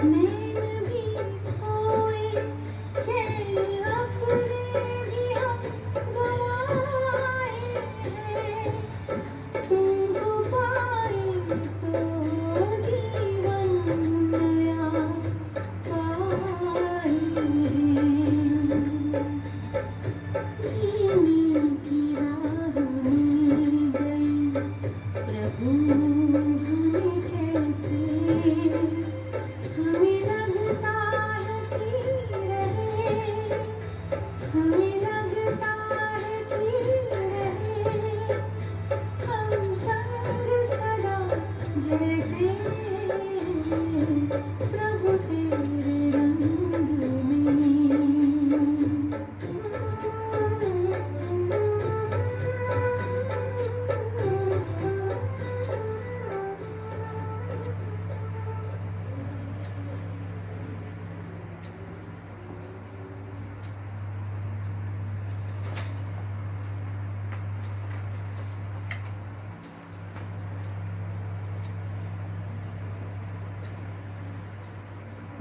नैन भी खोए, चैन अपने भी हम गंवाए हैं। तुमको पाए तो जीवन नया पाए हैं। जीने की राह मिल गई प्रभु हमें कैसे, हमें लगता है कि रहे, हमें लगता है कि रहे हम संग सदा जैसे प्रभु तेरे रंग में।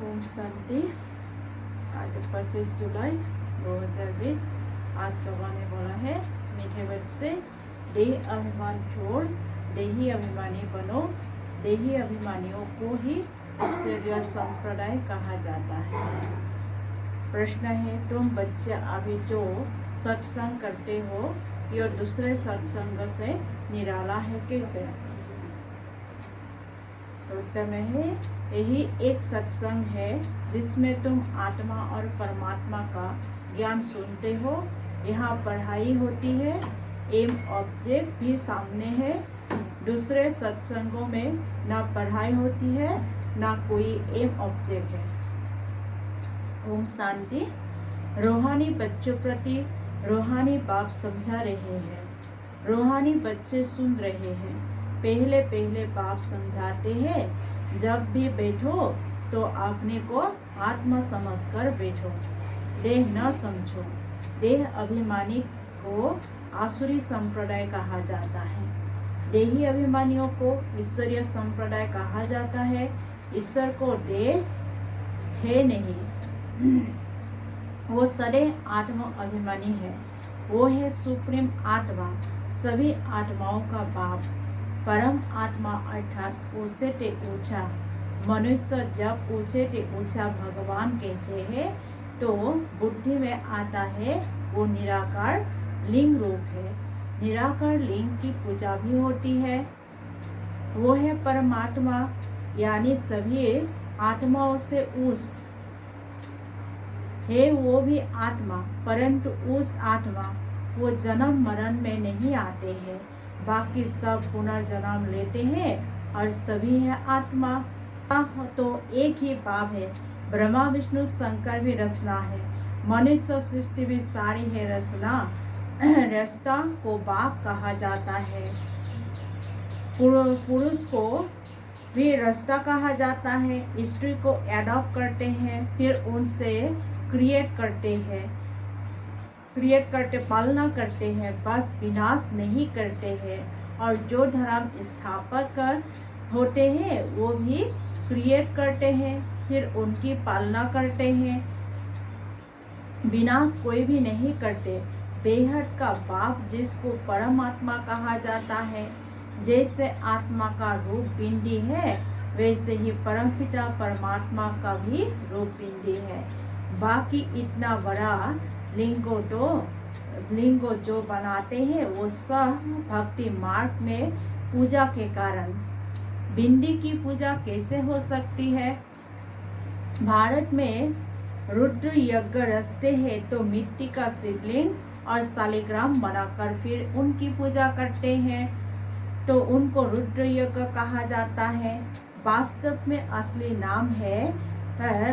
ओम शांति। आज 25 जुलाई 2020। आज भगवान ने बोला है मीठे बच्चे, देह अभिमान छोड़ देही अभिमानी बनो। देही अभिमानियों को ही ईश्वरीय संप्रदाय कहा जाता है। प्रश्न है, तुम बच्चे अभी जो सत्संग करते हो यह दूसरे सत्संग से निराला है कैसे? उत्तर में है, यही एक सत्संग है जिसमें तुम आत्मा और परमात्मा का ज्ञान सुनते हो। यहाँ पढ़ाई होती है, एम ऑब्जेक्ट भी सामने है। दूसरे सत्संगों में ना पढ़ाई होती है ना कोई एम ऑब्जेक्ट है। ओम शांति। रूहानी बच्चों प्रति रूहानी बाप समझा रहे हैं, रूहानी बच्चे सुन रहे हैं। पहले पहले बाप समझाते हैं, जब भी बैठो तो अपने को आत्मा समझकर बैठो, देह न समझो। देह अभिमानी को आसुरी संप्रदाय कहा जाता है, देही अभिमानियों को ईश्वरीय संप्रदाय कहा जाता है। ईश्वर को देह है नहीं, वो सदैव आत्मा अभिमानी है। वो है सुप्रीम आत्मा, सभी आत्माओं का बाप, परम आत्मा अर्थात ऊंचे से ऊंचा। मनुष्य जब ऊंचे से ऊंचा भगवान कहते हैं तो बुद्धि में आता है वो निराकार लिंग रूप है। निराकार लिंग की पूजा भी होती है। वो है परमात्मा, यानी सभी आत्माओं से उस है वो भी आत्मा, परंतु उस आत्मा वो जन्म मरण में नहीं आते हैं। बाकी सब पुनर्जन्म लेते हैं और सभी है आत्मा। तो एक ही बाप है। ब्रह्मा विष्णु शंकर भी रचना है, मनुष्य सृष्टि भी सारी है रचना। रचना को बाप कहा जाता है। पुरुष को भी रचना कहा जाता है। स्त्री को एडॉप्ट करते हैं, फिर उनसे क्रिएट करते पालना करते हैं, बस विनाश नहीं करते हैं। और जो धर्म स्थापक होते हैं वो भी क्रिएट करते हैं, फिर उनकी पालना करते हैं, विनाश कोई भी नहीं करते। बेहद का बाप जिसको परमात्मा कहा जाता है, जैसे आत्मा का रूप पिंडी है वैसे ही परमपिता परमात्मा का भी रूप पिंडी है। बाकी इतना बड़ा लिंगो जो बनाते हैं वो सब भक्ति मार्ग में पूजा के कारण। भिंडी की पूजा कैसे हो सकती है? भारत में रुद्र यज्ञ रचते हैं तो मिट्टी का शिवलिंग और शालिग्राम बनाकर फिर उनकी पूजा करते हैं, तो उनको रुद्र यज्ञ कहा जाता है। वास्तव में असली नाम है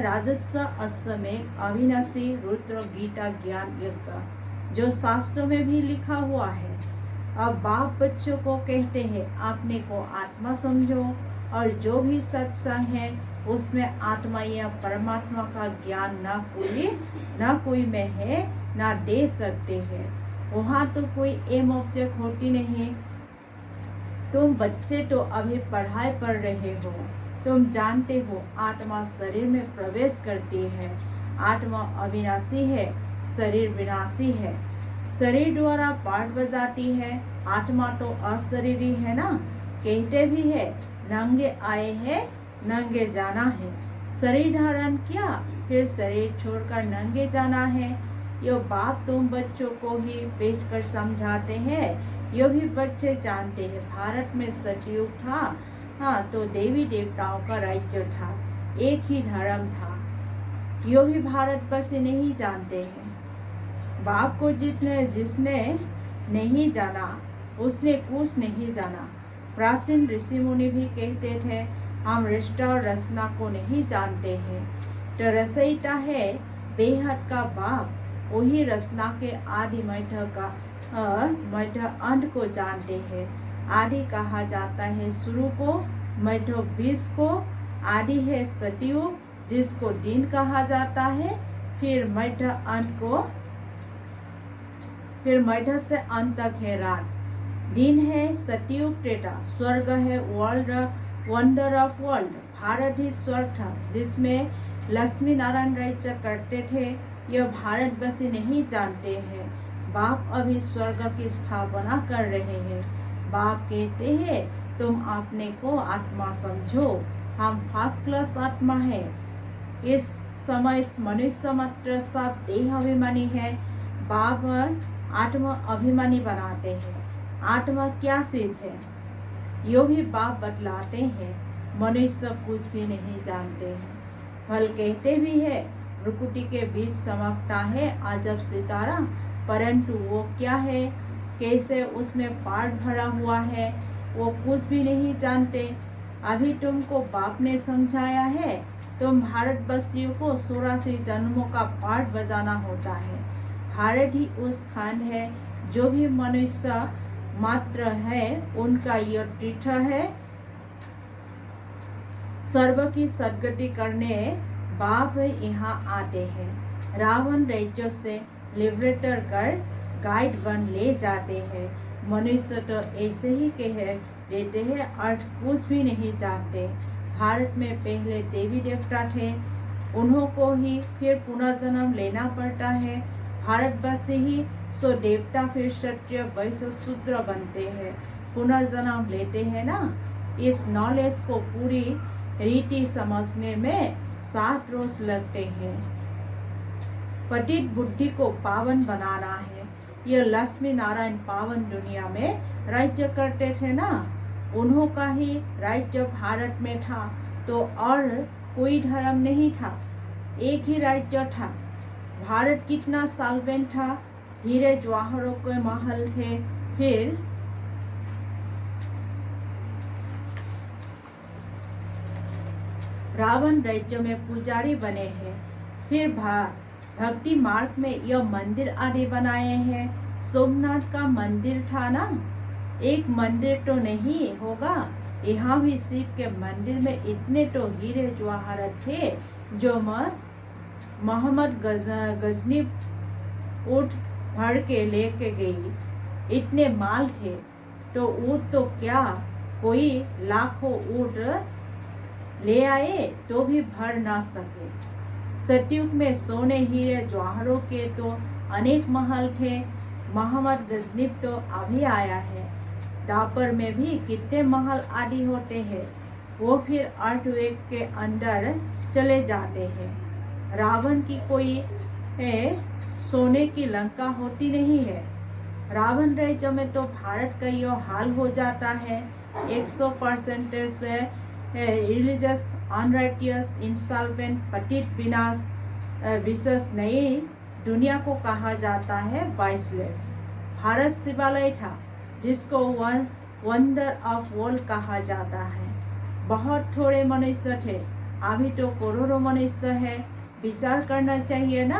राजस्व अश्वमेध अविनाशी रुद्र गीता ज्ञान यज्ञ, जो शास्त्रों में भी लिखा हुआ है। अब बाप बच्चों को कहते हैं अपने को आत्मा समझो, और जो भी सत्संग है उसमें आत्मा या परमात्मा का ज्ञान ना कोई में है ना दे सकते हैं। वहाँ तो कोई एम ऑब्जेक्ट होती नहीं। तुम बच्चे तो अभी पढ़ाई पढ़ रहे हो, तुम जानते हो आत्मा शरीर में प्रवेश करती है। आत्मा अविनाशी है, शरीर विनाशी है। शरीर द्वारा पाठ बजाती है, आत्मा तो अशरीरी है ना। कहते भी है नंगे आए हैं नंगे जाना है। शरीर धारण किया फिर शरीर छोड़कर नंगे जाना है। यो बाप तुम बच्चों को ही बैठ कर समझाते हैं। यो भी बच्चे जानते हैं भारत में सतयुग था, हाँ तो देवी देवताओं का राज्य था, एक ही धर्म था। यो भी भारतवासी नहीं जानते हैं। बाप को जिसने नहीं जाना उसने कुछ नहीं जाना। प्राचीन ऋषि मुनि भी कहते थे हम रचना और रचना को नहीं जानते हैं। तो रचयिता है बेहद का बाप, वही रचना के आदि मध्य अंत को जानते हैं। आदि कहा जाता है शुरू को, मध्य बीच को। आदि है सतयुग जिसको दिन कहा जाता है, फिर मध्य अंत को, फिर मध्य से अंत तक है रात। दिन है सतयुग त्रेता। स्वर्ग है world, wonder of world. Bharat ही स्वर्ग था जिसमें लक्ष्मी नारायण राज्य करते थे। यह भारतवासी नहीं जानते हैं। बाप अभी स्वर्ग की स्थापना कर रहे हैं। बाप कहते हैं तुम अपने को आत्मा समझो, हम फर्स्ट क्लास आत्मा है। इस समय मनुष्य मात्र सब देह अभिमानी है। बाप आत्मा अभिमानी बनाते हैं। आत्मा क्या चीज है यो भी बाप बतलाते हैं। मनुष्य कुछ भी नहीं जानते हैं। फल कहते भी है भ्रुकुटी के बीच चमकता है अजब सितारा, परंतु वो क्या है, कैसे उसमें पाठ भरा हुआ है, वो कुछ भी नहीं जानते। अभी तुमको बाप ने समझाया है। तुम भारतवासियों को 84 जन्मों का पाठ बजाना होता है। भारत ही उस खंड है जो भी मनुष्य मात्र है उनका यह तीर्थ है। सर्व की सदगति करने बाप यहाँ आते हैं। रावण राज्य से लिबरेटर कर गाइड बन ले जाते हैं। मनुष्य तो ऐसे ही कह देते हैं, अर्थ कुछ भी नहीं जानते। भारत में पहले देवी देवता थे, उन्हों को ही फिर पुनर्जन्म लेना पड़ता है। भारतवासी ही सो देवता फिर क्षत्रिय वैश्य शूद्र बनते हैं, पुनर्जन्म लेते हैं ना। इस नॉलेज को पूरी रीति समझने में 7 रोज लगते हैं। पतित बुद्धि को पावन बनाना है। यह लक्ष्मी नारायण पावन दुनिया में राज्य करते थे ना, उन्हों का ही राज्य भारत में था, तो और कोई धर्म नहीं था, एक ही राज्य था। भारत कितना सालवेंट था, हीरे जवाहरों के महल थे। फिर रावण राज्य में पुजारी बने हैं। फिर भक्ति मार्ग में यह मंदिर आदि बनाए हैं। सोमनाथ का मंदिर था ना, एक मंदिर तो नहीं होगा। यहाँ भी शिव के मंदिर में इतने तो हीरे जवाहरात थे जो मोहम्मद गजनी ऊँट भर के लेके गई। इतने माल थे तो ऊँट तो क्या, कोई लाखों ऊँट ले आए तो भी भर ना सके। सतयुग में सोने हीरे जवाहरों के तो अनेक महल थे। मोहम्मद गजनी तो अभी आया है। दापर में भी कितने महल आदि होते हैं, वो फिर अर्थवेग के अंदर चले जाते हैं। रावण की कोई सोने की लंका होती नहीं है। रावण राज्य में तो भारत का यो हाल हो जाता है। 100% रिलीजियस अनराइटियस इंसॉल्वेंट पतित विनाश विशेष नई दुनिया को कहा जाता है वाइसलेस। भारत शिवालय था जिसको वंडर ऑफ वर्ल्ड कहा जाता है। बहुत थोड़े मनुष्य थे, अभी तो करोड़ों मनुष्य है। विचार करना चाहिए ना।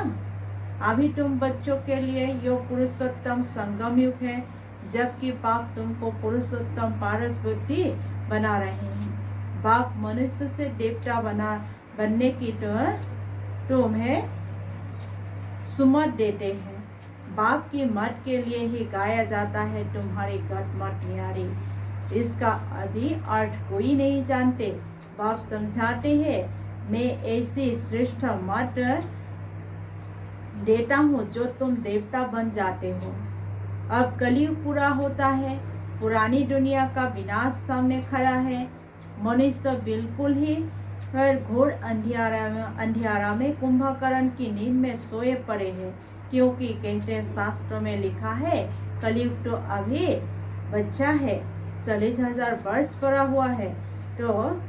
अभी तुम बच्चों के लिए यो पुरुषोत्तम संगम युग है, जबकि बाप तुमको पुरुषोत्तम पारस बुद्धि बना रहे हैं। बाप मनुष्य से देवता बनने की तुम्हें सुमत देते हैं। बाप की मत के लिए ही गाया जाता है तुम्हारी गट मत न्यारी। इसका अभी अर्थ कोई नहीं जानते। बाप समझाते हैं, मैं ऐसी श्रेष्ठ मत देता हूँ जो तुम देवता बन जाते हो। अब कलयुग पूरा होता है, पुरानी दुनिया का विनाश सामने खड़ा है। मनुष्य बिल्कुल ही घोर अंधियारा में कुंभकर्ण की नींद में सोए पड़े हैं, क्योंकि कहते हैं शास्त्रों में लिखा है कलयुग तो अभी बच्चा है, 40,000 वर्ष पड़ा हुआ है। तो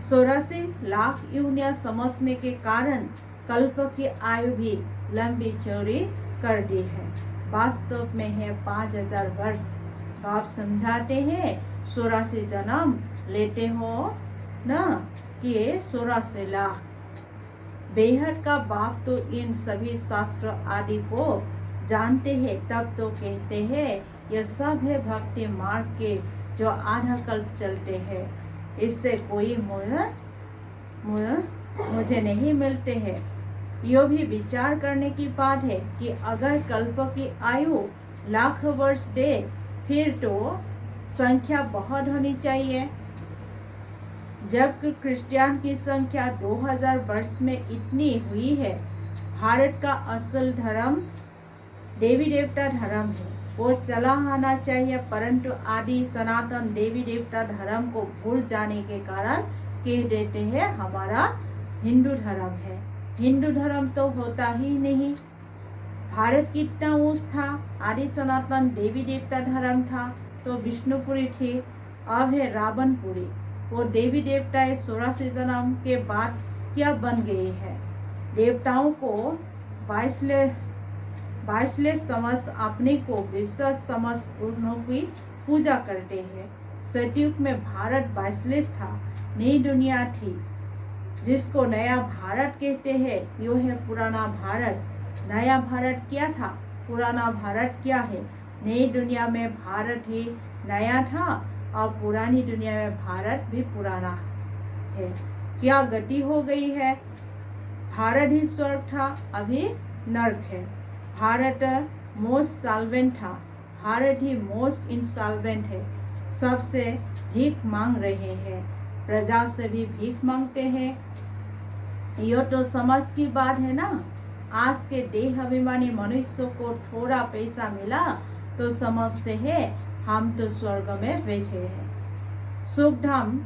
84 लाख योनियां समझने के कारण कल्प की आयु भी लंबी चौड़ी कर दी है। वास्तव में है 5,000 वर्ष। बाप समझाते हैं 84 जन्म लेते हो ना, कि 84 लाख। बेहद का बाप तो इन सभी शास्त्र आदि को जानते हैं, तब तो कहते हैं यह सब है भक्ति मार्ग के जो आधा कल्प चलते हैं, इससे कोई मुझे नहीं मिलते हैं। यह भी विचार करने की बात है कि अगर कल्प की आयु लाख वर्ष दे, फिर तो संख्या बहुत होनी चाहिए। जबकि क्रिश्चियन की संख्या 2000 वर्ष में इतनी हुई है। भारत का असल धर्म देवी देवता धर्म है, वो चला आना चाहिए, परंतु आदि सनातन देवी देवता धर्म को भूल जाने के कारण कह देते हैं हमारा हिंदू धर्म है। हिंदू धर्म तो होता ही नहीं। भारत कितना ऊंच था, आदि सनातन देवी देवता धर्म था तो विष्णुपुरी थी, अब है रावणपुरी। वो देवी देवता 84 जन्म के बाद क्या बन गए हैं। देवताओं को 22 समझ अपने को विश्व समझ उनकी पूजा करते हैं। सतयुग में भारत 22 था, नई दुनिया थी जिसको नया भारत कहते हैं। यो है पुराना भारत। नया भारत क्या था, पुराना भारत क्या है। नई दुनिया में भारत ही नया था और पुरानी दुनिया में भारत भी पुराना है। क्या गति हो गई है। भारत ही स्वर्ग था, अभी नर्क है। भारत मोस्ट सॉल्वेंट था, भारत ही मोस्ट इंसॉल्वेंट है। सबसे भीख मांग रहे हैं, प्रजा से भी भीख मांगते हैं। यह तो समझ की बात है ना। आज के देह अभिमानी मनुष्य को थोड़ा पैसा मिला तो समझते हैं हम तो स्वर्ग में बैठे हैं। सुखधाम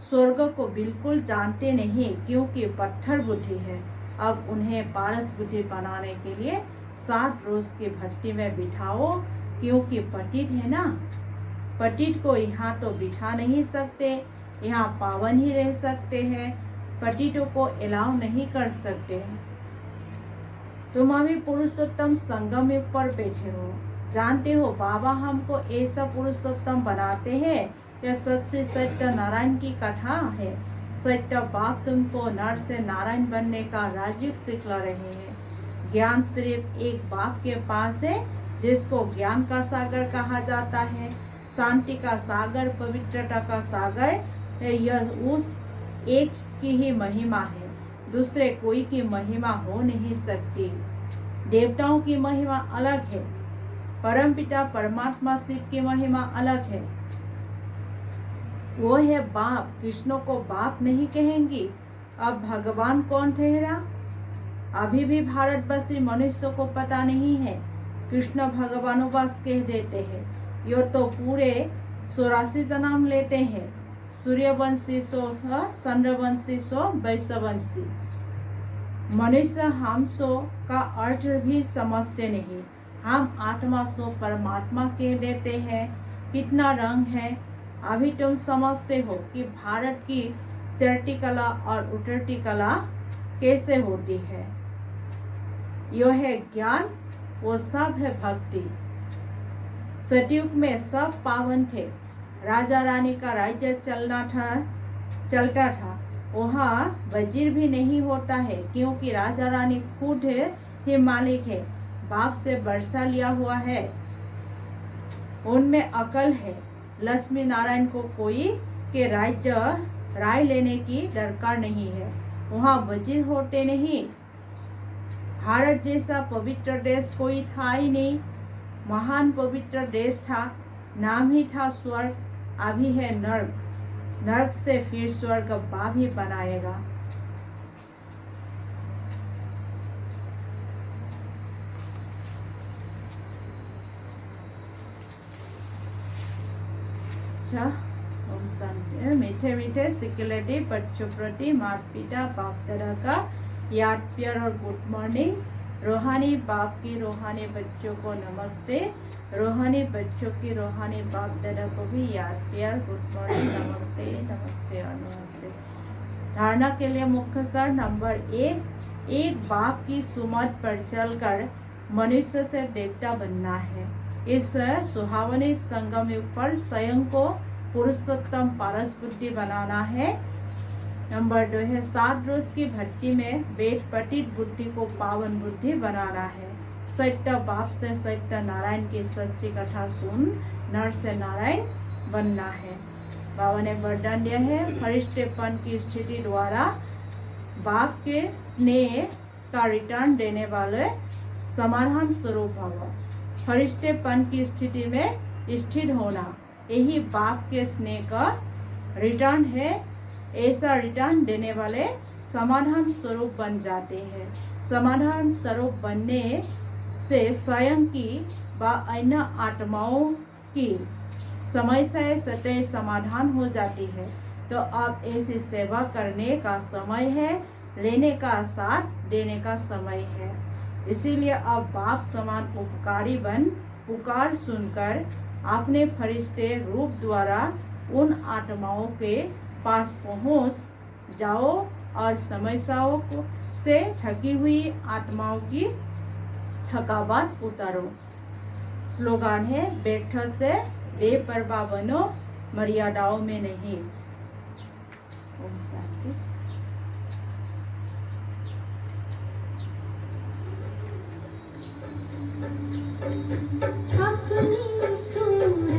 स्वर्ग को बिल्कुल जानते नहीं, क्योंकि पत्थर बुद्धि है। अब उन्हें पारस बुद्धि बनाने के लिए 7 रोज की भट्टी में बिठाओ, क्योंकि पतित है ना। पतित को यहाँ तो बिठा नहीं सकते, यहाँ पावन ही रह सकते हैं, पतितों को अलाउ नहीं कर सकते हैं। तुम अभी पुरुषोत्तम संगम युग पर बैठे हो, जानते हो बाबा हमको ऐसा पुरुषोत्तम बनाते हैं। यह सच्चे सत्य नारायण की कथा है। सत्य बाप तुमको नर से नारायण बनने का राजयुग सिखला रहे हैं। ज्ञान सिर्फ एक बाप के पास है, जिसको ज्ञान का सागर कहा जाता है, शांति का सागर, पवित्रता का सागर। यह उस एक की ही महिमा है, दूसरे कोई की महिमा हो नहीं सकती। देवताओं की महिमा अलग है, परमपिता परमात्मा शिव की महिमा अलग है। वो है बाप, कृष्ण को बाप नहीं कहेंगी। अब भगवान कौन ठहरा, अभी भी भारतवासी मनुष्य को पता नहीं है। कृष्ण भगवानोपास कह देते हैं। यो तो पूरे 84 जन्म लेते हैं, सूर्यवंशी सो चंद्रवंशी सो वैश्यवंशी। मनुष्य हम सो का अर्थ भी समझते नहीं। हम आत्मा सो परमात्मा कह देते हैं। कितना रंग है। अभी तुम समझते हो कि भारत की चरती कला और उतरती कला कैसे होती है। यह है ज्ञान, वो सब है भक्ति। सतयुग में सब पावन थे। राजा रानी का राज्य चलता था। वहाँ वजीर भी नहीं होता है, क्योंकि राजा रानी खुद ही मालिक है। बाप से वर्षा लिया हुआ है, उनमें अकल है। लक्ष्मी नारायण को कोई के राज्य राय लेने की दरकार नहीं है। वहाँ वजीर होते नहीं। भारत जैसा पवित्र देश कोई था ही नहीं। महान पवित्र देश था, नाम ही था स्वर्ग, अभी है नर्क। नरक से फिर स्वर्ग बाप ही बनाएगा। अच्छा, ओम शांति। मीठे मीठे सिक्योरिटी बच्चों प्रति माता पिता बाप दादा का याद प्यार और गुड मॉर्निंग। रूहानी बाप की रूहानी बच्चों को नमस्ते। रूहानी बच्चों की रूहानी बाप दादा को भी याद प्यार गुड मॉर्निंग, नमस्ते नमस्ते और नमस्ते। धारणा के लिए मुख्य सार नंबर 1, एक बाप की सुमत पर चलकर मनुष्य से देवता बनना है। इस सुहावने संगम युग पर स्वयं को पुरुषोत्तम पारस बुद्धि बनाना है। नंबर 2 है 7 रोज की भट्टी में वेद पठित बुद्धि को पावन बुद्धि बनाना है। सत्य बाप से सत्य नारायण की सच्ची कथा सुन नर से नारायण बनना है। बाबा ने वरदान दिया है, फरिश्तेपन की स्थिति द्वारा बाप के स्नेह का रिटर्न देने वाले समाधान स्वरूप भव। फरिश्तेपन की स्थिति में स्थिर होना यही बाप के स्नेह का रिटर्न है। ऐसा रिटर्न देने वाले समाधान स्वरूप बन जाते हैं। समाधान स्वरूप बनने से स्वयं की व अन्य आत्माओं की समस्याएं सतह समाधान हो जाती है। तो अब ऐसी सेवा करने का समय है, लेने का साथ देने का समय है। इसीलिए अब बाप समान उपकारी बन पुकार सुनकर अपने फरिश्ते रूप द्वारा उन आत्माओं के पास पहुंच जाओ और समस्याओं से ठगी हुई आत्माओं की थकावट उतारो। स्लोगान है, बैठ से बेपरवाह बनो, मर्यादाओं में नहीं। ओम शांति। अपनी सूरत